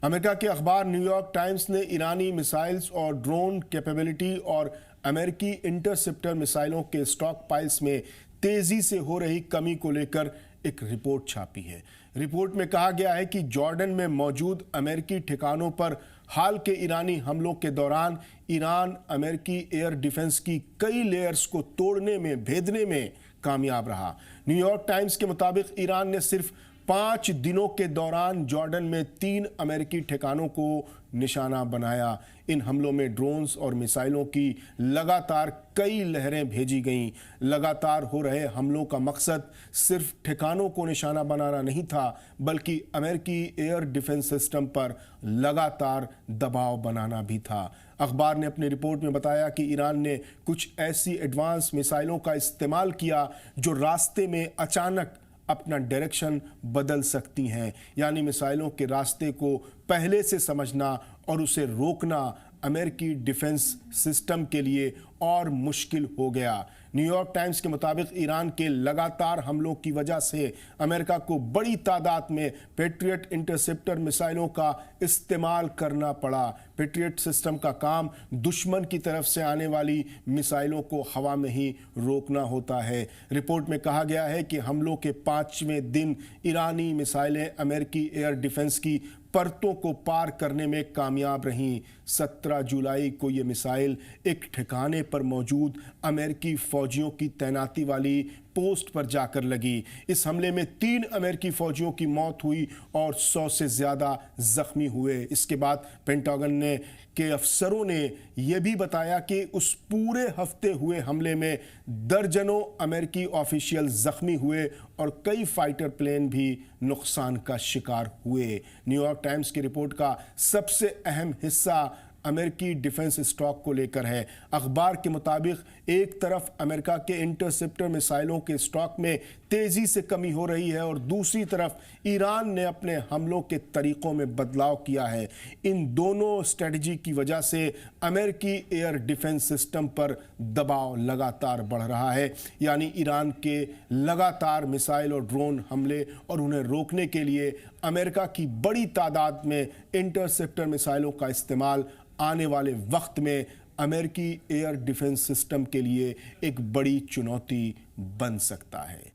America के अखबार New York times ने ईरानी मिसाइल्स और ड्रोन कैपेबिलिटी और अमेरिकी इंटरसेप्टर मिसाइलों के स्टॉक पाइल्स में तेजी से हो रही कमी को लेकर एक रिपोर्ट छापी है। रिपोर्ट में कहा गया है कि जॉर्डन में मौजूद अमेरिकी ठिकानों पर हाल के ईरानी हमलों के दौरान ईरान अमेरिकी एयर डिफेंस की कई लेयर्स को तोड़ने में, भेदने में कामयाब रहा। न्यूयॉर्क टाइम्स के मुताबिक ईरान ने सिर्फ 5 दिनों के दौरान जॉर्डन में 3 अमेरिकी ठिकानों को निशाना बनाया। इन हमलों में ड्रोन्स और मिसाइलों की लगातार कई लहरें भेजी गईं। लगातार हो रहे हमलों का मकसद सिर्फ ठिकानों को निशाना बनाना नहीं था, बल्कि अमेरिकी एयर डिफेंस सिस्टम पर लगातार दबाव बनाना भी था। अखबार ने अपनी रिपोर्ट में बताया कि ईरान ने कुछ ऐसी एडवांस मिसाइलों का इस्तेमाल किया जो रास्ते में अचानक अपना डायरेक्शन बदल सकती हैं। यानी मिसाइलों के रास्ते को पहले से समझना और उसे रोकना अमेरिकी डिफेंस सिस्टम के लिए और मुश्किल हो गया। न्यूयॉर्क टाइम्स के मुताबिक ईरान के लगातार हमलों की वजह से अमेरिका को बड़ी तादाद में पेट्रियट इंटरसेप्टर मिसाइलों का इस्तेमाल करना पड़ा। पेट्रियट सिस्टम का काम दुश्मन की तरफ से आने वाली मिसाइलों को हवा में ही रोकना होता है। रिपोर्ट में कहा गया है कि हमलों के 5वें दिन ईरानी मिसाइलें अमेरिकी एयर डिफेंस की परतों को पार करने में कामयाब रहीं। 17 जुलाई को ये मिसाइल एक ठिकाने पर मौजूद अमेरिकी फौजियों की तैनाती वाली पोस्ट पर जाकर लगी। इस हमले में 3 अमेरिकी फौजियों की मौत हुई और 100 से ज़्यादा जख्मी हुए। इसके बाद पेंटागन के अफसरों ने यह भी बताया कि उस पूरे हफ्ते हुए हमले में दर्जनों अमेरिकी ऑफिशियल जख्मी हुए और कई फाइटर प्लेन भी नुकसान का शिकार हुए। न्यूयॉर्क टाइम्स की रिपोर्ट का सबसे अहम हिस्सा अमेरिकी डिफेंस स्टॉक को लेकर है। अखबार के मुताबिक एक तरफ अमेरिका के इंटरसेप्टर मिसाइलों के स्टॉक में तेजी से कमी हो रही है और दूसरी तरफ ईरान ने अपने हमलों के तरीकों में बदलाव किया है। इन दोनों स्ट्रेटजी की वजह से अमेरिकी एयर डिफेंस सिस्टम पर दबाव लगातार बढ़ रहा है। यानी ईरान के लगातार मिसाइल और ड्रोन हमले और उन्हें रोकने के लिए अमेरिका की बड़ी तादाद में इंटरसेप्टर मिसाइलों का इस्तेमाल आने वाले वक्त में अमेरिकी एयर डिफेंस सिस्टम के लिए एक बड़ी चुनौती बन सकता है।